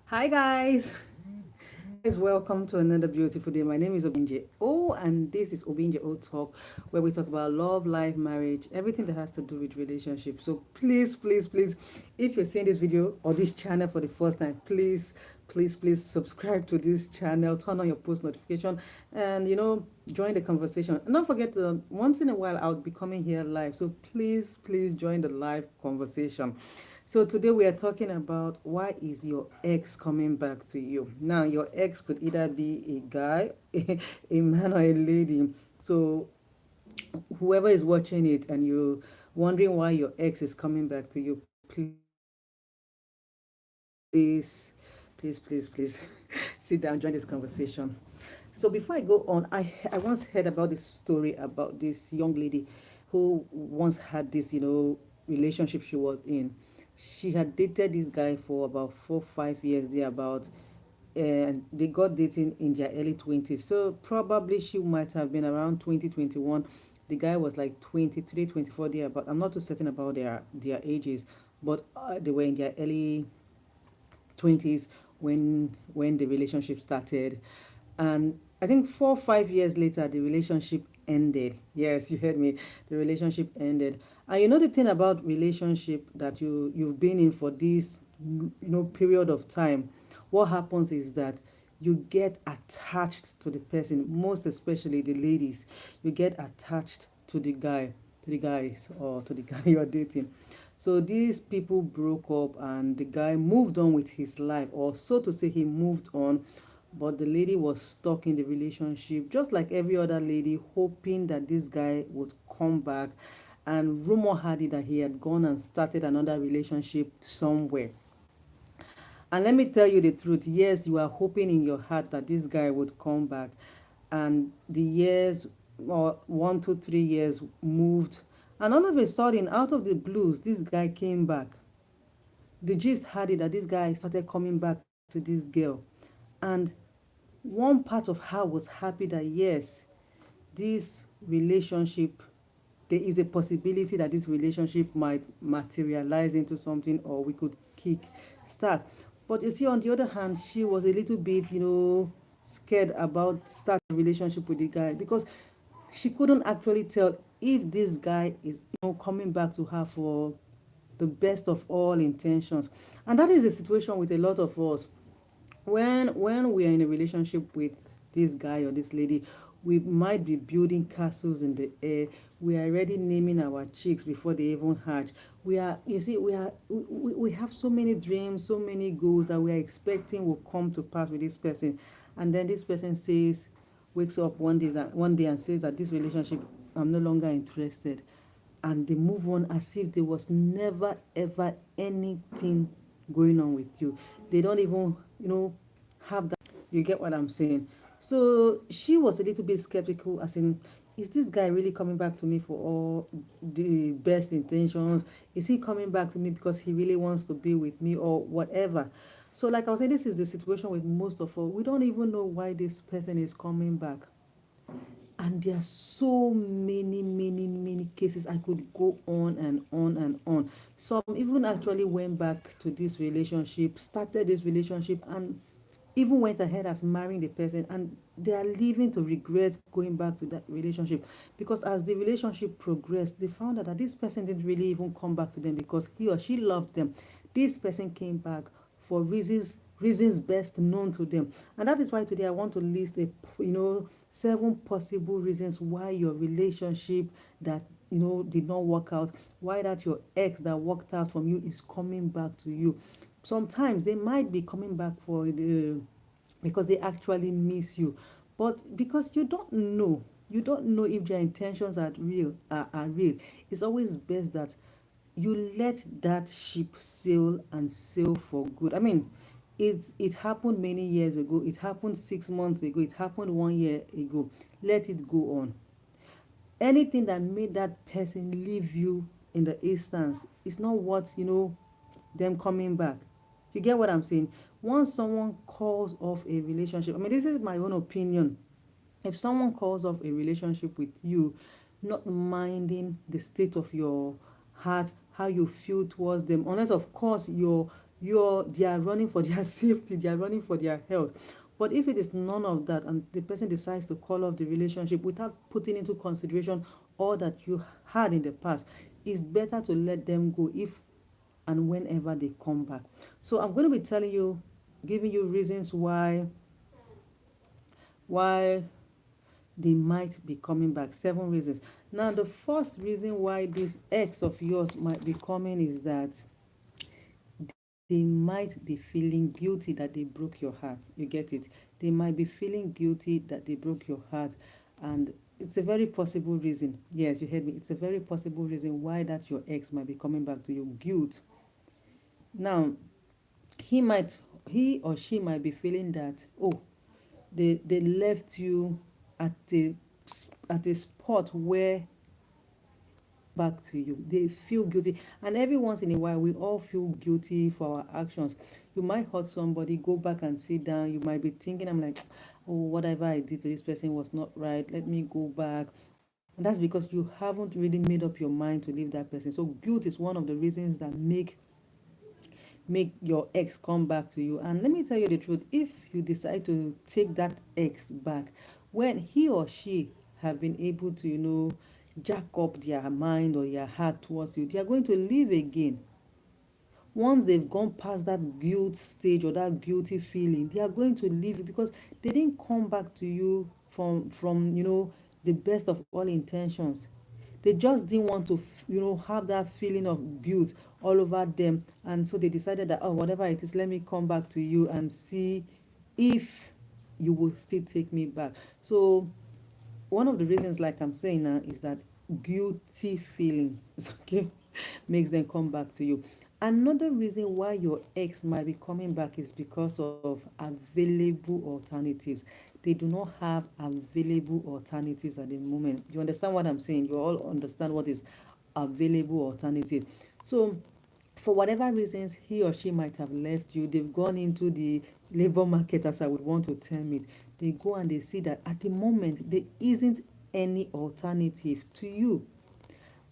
Hi guys. Guys, welcome to another beautiful day. My name is Obinje O, and this is Obinje O Talk, where we talk about love, life, marriage, everything that has to do with relationships. So please, if you're seeing this video or this channel for the first time, please subscribe to this channel, turn on your post notification, and join the conversation. And don't forget, once in a while I'll be coming here live. So please join the live conversation. So today we are talking about why is your ex coming back to you. Now your ex could either be a guy, a man or a lady. So whoever is watching it and you're wondering why your ex is coming back to you, please sit down, join this conversation. So before I go on, I once heard about this story about this young lady who once had this, relationship she was in. She had dated this guy for about 4 5 years there about, and they got dating in their early 20s. So probably she might have been around 2021. The guy was like 23 24 there, but I'm not too certain about their ages, but they were in their early 20s when the relationship started. And I think 4 5 years later the relationship ended. Yes, you heard me. The relationship ended. And you know the thing about relationship that you've been in for this period of time, what happens is that you get attached to the person, most especially the ladies. You get attached to the guys, or to the guy you're dating. So these people broke up and the guy moved on with his life, or so to say, he moved on. But the lady was stuck in the relationship, just like every other lady, hoping that this guy would come back. And rumor had it that he had gone and started another relationship somewhere. And let me tell you the truth. Yes, you are hoping in your heart that this guy would come back. And the years, or 1 2 3 years, moved. And all of a sudden, out of the blues, this guy came back. The gist had it that this guy started coming back to this girl. And one part of her was happy that yes, this relationship, there is a possibility that this relationship might materialize into something, or we could kick start. But you see, on the other hand, she was a little bit, scared about start a relationship with the guy, because she couldn't actually tell if this guy is, coming back to her for the best of all intentions. And that is the situation with a lot of us. When we are in a relationship with this guy or this lady, we might be building castles in the air. We are already naming our chicks before they even hatch. We are, you see, we have so many dreams, so many goals that we are expecting will come to pass with this person. And then this person wakes up one day and says that this relationship, I'm no longer interested. And they move on as if there was never ever anything going on with you. They don't even, have that. You get what I'm saying? So she was a little bit skeptical, as in, is this guy really coming back to me for all the best intentions? Is he coming back to me because he really wants to be with me, or whatever? So, like I was saying, this is the situation with most of us. We don't even know why this person is coming back. And there are so many cases. I could go on and on and on. Some even actually went back to this relationship, started this relationship, and even went ahead as marrying the person, and they are living to regret going back to that relationship, because as the relationship progressed, they found out that this person didn't really even come back to them because he or she loved them. This person came back for reasons best known to them. And that is why today I want to list 7 possible reasons why your relationship that did not work out, why that your ex that worked out from you is coming back to you. Sometimes they might be coming back because they actually miss you, but because you don't know if their intentions are real. It's always best that you let that ship sail, and sail for good. I mean, it happened many years ago, it happened 6 months ago, it happened 1 year ago. Let it go on. Anything that made that person leave you in the instance is not worth them coming back. You get what I'm saying? Once someone calls off a relationship, I mean, this is my own opinion. If someone calls off a relationship with you, not minding the state of your heart, how you feel towards them, unless of course they are running for their safety, they are running for their health. But if it is none of that and the person decides to call off the relationship without putting into consideration all that you had in the past, it's better to let them go if and whenever they come back. So I'm going to be telling you, giving you reasons why they might be coming back. 7 reasons. Now, the first reason why this ex of yours might be coming is that they might be feeling guilty that they broke your heart. You get it? They might be feeling guilty that they broke your heart. And it's a very possible reason. Yes, you heard me. It's a very possible reason why that your ex might be coming back to you. Guilt. Now, he or she might be feeling that, oh, they left you at a spot where back to you. They feel guilty. And every once in a while, we all feel guilty for our actions. You might hurt somebody, go back and sit down. You might be thinking, I'm like, oh, whatever I did to this person was not right. Let me go back. And that's because you haven't really made up your mind to leave that person. So guilt is one of the reasons that make your ex come back to you. And let me tell you the truth, if you decide to take that ex back, when he or she have been able to, jack up their mind or their heart towards you, they are going to leave again. Once they've gone past that guilt stage or that guilty feeling, they are going to leave you because they didn't come back to you from the best of all intentions. They just didn't want to have that feeling of guilt all over them, and so they decided that, oh, whatever it is, let me come back to you and see if you will still take me back. So one of the reasons, like I'm saying now, is that guilty feeling okay, makes them come back to you. Another reason why your ex might be coming back is because of available alternatives. They do not have available alternatives at the moment. You understand what I'm saying? You all understand what is available alternative. So for whatever reasons he or she might have left you, they've gone into the labor market, as I would want to term it. They go and they see that at the moment there isn't any alternative to you.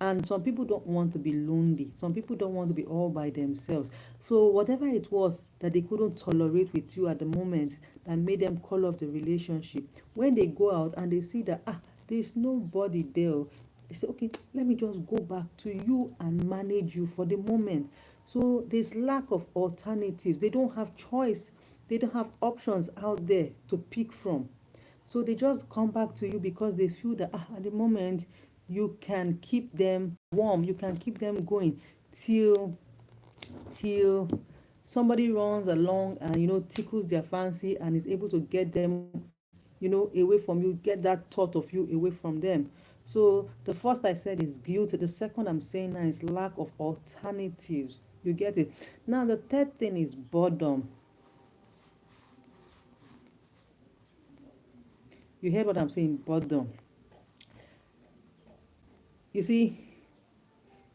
And some people don't want to be lonely. Some people don't want to be all by themselves. So whatever it was that they couldn't tolerate with you at the moment that made them call off the relationship, when they go out and they see that there's nobody there, they say, okay, let me just go back to you and manage you for the moment. So there's lack of alternatives. They don't have choice. They don't have options out there to pick from. So they just come back to you because they feel that at the moment you can keep them warm, you can keep them going till somebody runs along and tickles their fancy and is able to get them away from you, get that thought of you away from them. So the first I said is guilt. The second I'm saying now is lack of alternatives. You get it? Now the third thing is boredom. You heard what I'm saying? Boredom. You see,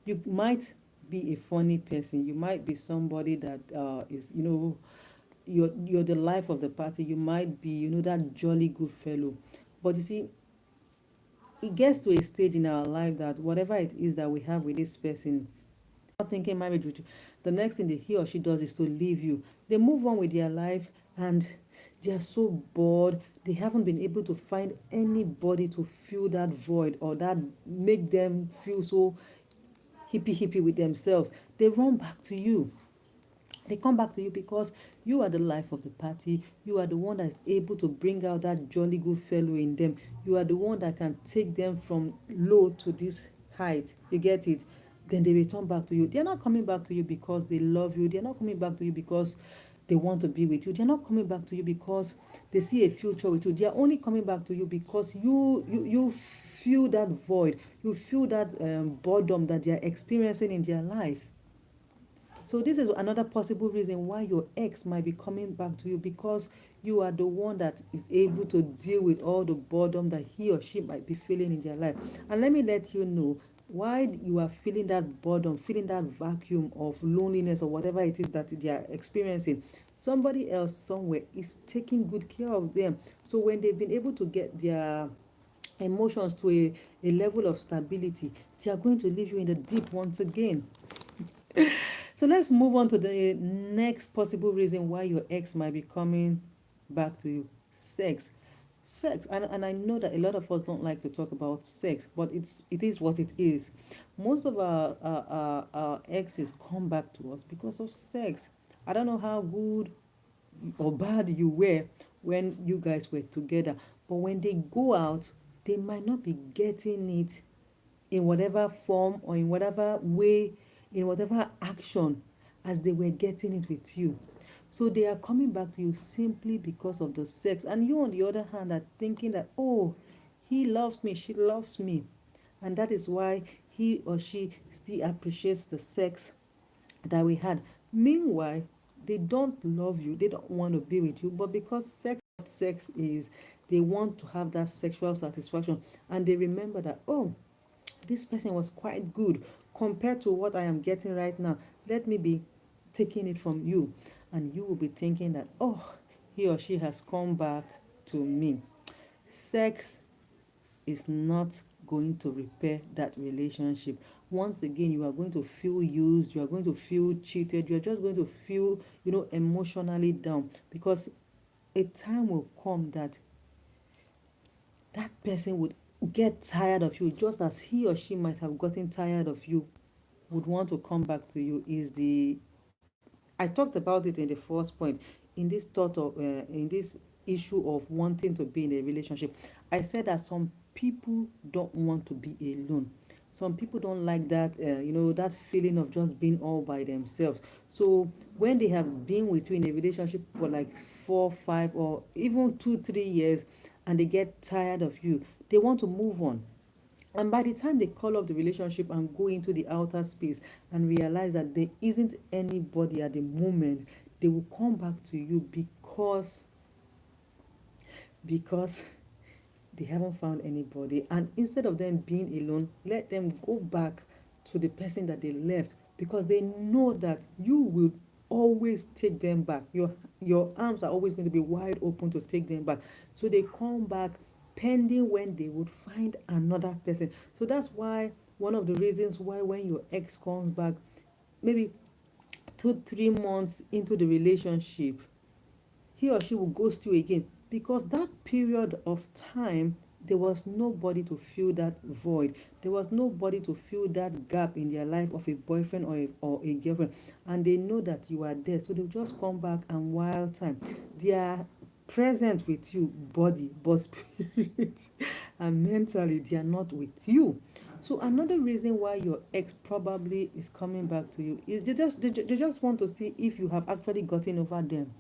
you might be a funny person. You might be somebody that is, you're the life of the party. You might be, that jolly good fellow. But you see, it gets to a stage in our life that whatever it is that we have with this person, not thinking marriage with you, the next thing that he or she does is to leave you. They move on with their life and they are so bored. They haven't been able to find anybody to fill that void or that make them feel so hippie with themselves. They run back to you. They come back to you because you are the life of the party. You are the one that is able to bring out that jolly good fellow in them. You are the one that can take them from low to this height. You get it? Then they return back to you. They are not coming back to you because they love you. They are not coming back to you because they want to be with you. They are not coming back to you because they see a future with you. They are only coming back to you because you feel that void. You feel that boredom that they are experiencing in their life. So this is another possible reason why your ex might be coming back to you, because you are the one that is able to deal with all the boredom that he or she might be feeling in their life. And let me let you know why you are feeling that boredom, feeling that vacuum of loneliness or whatever it is that they are experiencing. Somebody else somewhere is taking good care of them. So when they've been able to get their emotions to a level of stability, they are going to leave you in the deep once again. So let's move on to the next possible reason why your ex might be coming back to you. Sex. Sex. And I know that a lot of us don't like to talk about sex, but it is what it is. Most of our exes come back to us because of sex. I don't know how good or bad you were when you guys were together, but when they go out, they might not be getting it in whatever form or in whatever way, in whatever action as they were getting it with you. So they are coming back to you simply because of the sex. And you, on the other hand, are thinking that, oh, he loves me, she loves me. And that is why he or she still appreciates the sex that we had. Meanwhile, they don't love you, they don't want to be with you, but because sex is, they want to have that sexual satisfaction, and they remember that, oh, this person was quite good compared to what I am getting right now. Let me be taking it from you. And you will be thinking that, oh, he or she has come back to me. Sex is not going to repair that relationship. Once again, you are going to feel used, you are going to feel cheated, you are just going to feel, emotionally down, because a time will come that that person would get tired of you, just as he or she might have gotten tired of you, would want to come back to you. Is the I talked about it in the first point, in this thought of in this issue of wanting to be in a relationship. I said that some people don't want to be alone. Some people don't like that, that feeling of just being all by themselves. So when they have been with you in a relationship for like 4, 5, or even 2, 3 years, and they get tired of you, they want to move on. And by the time they call off the relationship and go into the outer space and realize that there isn't anybody at the moment, they will come back to you because they haven't found anybody. And instead of them being alone, let them go back to the person that they left, because they know that you will always take them back. Your arms are always going to be wide open to take them back. So they come back pending when they would find another person. So that's why one of the reasons why when your ex comes back, maybe 2, 3 months into the relationship, he or she will ghost you again, because that period of time there was nobody to fill that void. There was nobody to fill that gap in their life of a boyfriend or a girlfriend, and they know that you are there, so they'll just come back and while time they are present with you body, but spirit and mentally they are not with you. So another reason why your ex probably is coming back to you is they just want to see if you have actually gotten over them.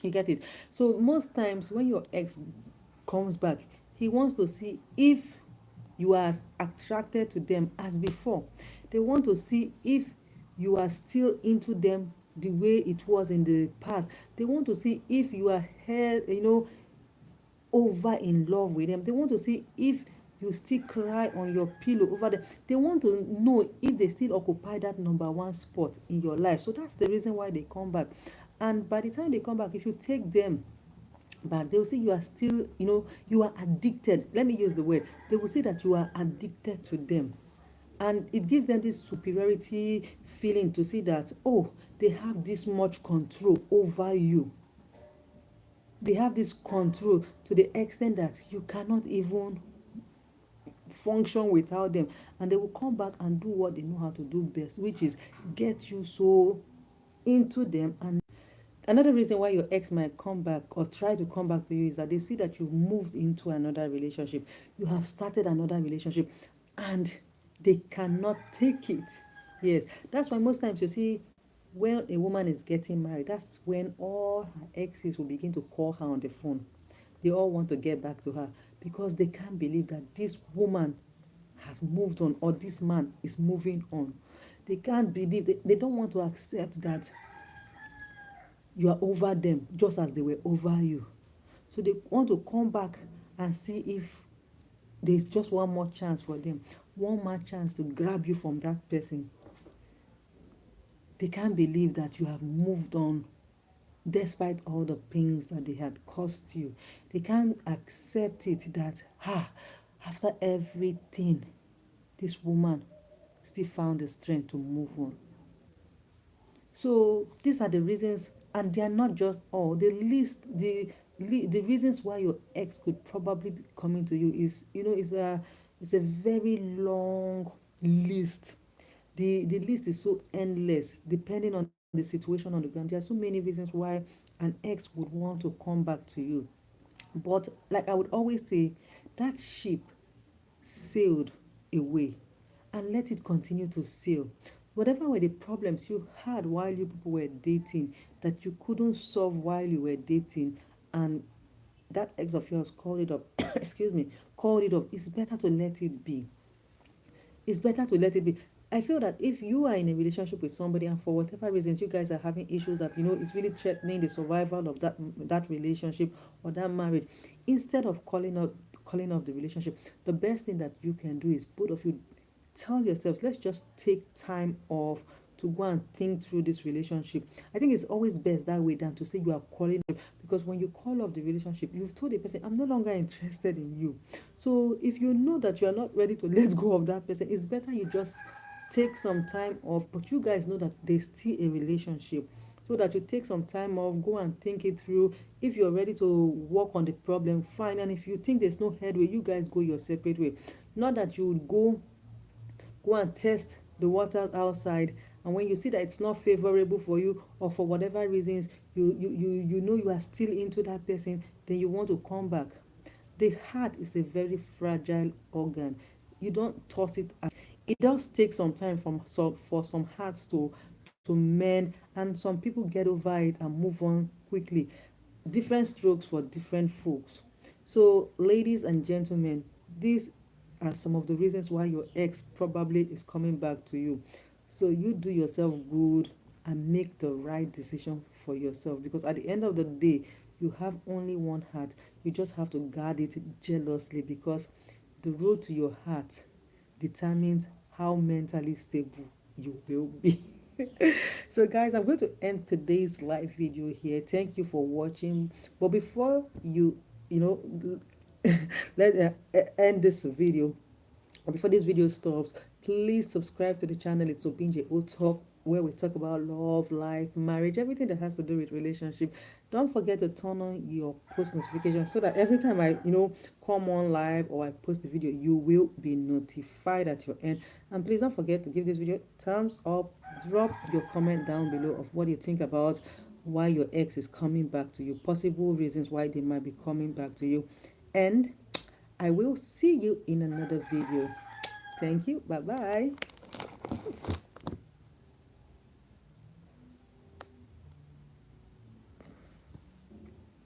You get it? So most times when your ex comes back, he wants to see if you are as attracted to them as before. They want to see if you are still into them the way it was in the past. They want to see if you are over in love with them. They want to see if you still cry on your pillow over them. They want to know if they still occupy that number one spot in your life. So that's the reason why they come back. And by the time they come back, if you take them back, they will say you are still, you are addicted. Let me use the word. They will say that you are addicted to them. And it gives them this superiority feeling to see that, oh, they have this much control over you. They have this control to the extent that you cannot even function without them. And they will come back and do what they know how to do best, which is get you so into them. And another reason why your ex might come back or try to come back to you is that they see that you've moved into another relationship. You have started another relationship and they cannot take it. Yes, that's why most times you see when a woman is getting married, that's when all her exes will begin to call her on the phone. They all want to get back to her because they can't believe that this woman has moved on or this man is moving on. They can't believe, they don't want to accept that you are over them just as they were over you. So they want to come back and see if there's just one more chance for them, one more chance to grab you from that person. They can't believe that you have moved on despite all the pains that they had caused you. They can't accept it that, after everything, this woman still found the strength to move on. So these are the reasons, and they are not just all. The reasons why your ex could probably be coming to you is, is a very long list. The list is so endless depending on the situation on the ground. There are so many reasons why an ex would want to come back to you. But like I would always say, that ship sailed away, and let it continue to sail. Whatever were the problems you had while you people were dating that you couldn't solve while you were dating, and that ex of yours called it up, excuse me, called it up, it's better to let it be. It's better to let it be. I feel that if you are in a relationship with somebody and for whatever reasons you guys are having issues that it's really threatening the survival of that relationship or that marriage, instead of calling off the relationship, the best thing that you can do is both of you tell yourselves, let's just take time off to go and think through this relationship. I think it's always best that way than to say you are calling off, because when you call off the relationship, you've told the person, I'm no longer interested in you. So if you know that you are not ready to let go of that person, it's better you just take some time off, but you guys know that there's still a relationship, so that you take some time off, go and think it through. If you're ready to work on the problem, fine, and if you think there's no headway, you guys go your separate way. Not that you would go and test the waters outside, and when you see that it's not favorable for you, or for whatever reasons you know you are still into that person, then you want to come back. The heart is a very fragile organ. You don't toss it out. It does take some time for some hearts to mend, and some people get over it and move on quickly. Different strokes for different folks. So ladies and gentlemen, these are some of the reasons why your ex probably is coming back to you. So you do yourself good and make the right decision for yourself, because at the end of the day, you have only one heart. You just have to guard it jealously, because the road to your heart determines how mentally stable you will be. So guys, I'm going to end today's live video here. Thank you for watching. But before you know let end this video, before this video stops, please subscribe to the channel. It's Obinje O Talk, where we talk about love, life, marriage, everything that has to do with relationship. Don't forget to turn on your post notifications, so that every time I come on live or I post a video, you will be notified at your end. And please don't forget to give this video thumbs up. Drop your comment down below of what you think about why your ex is coming back to you, possible reasons why they might be coming back to you, and I will see you in another video. Thank you. Bye bye.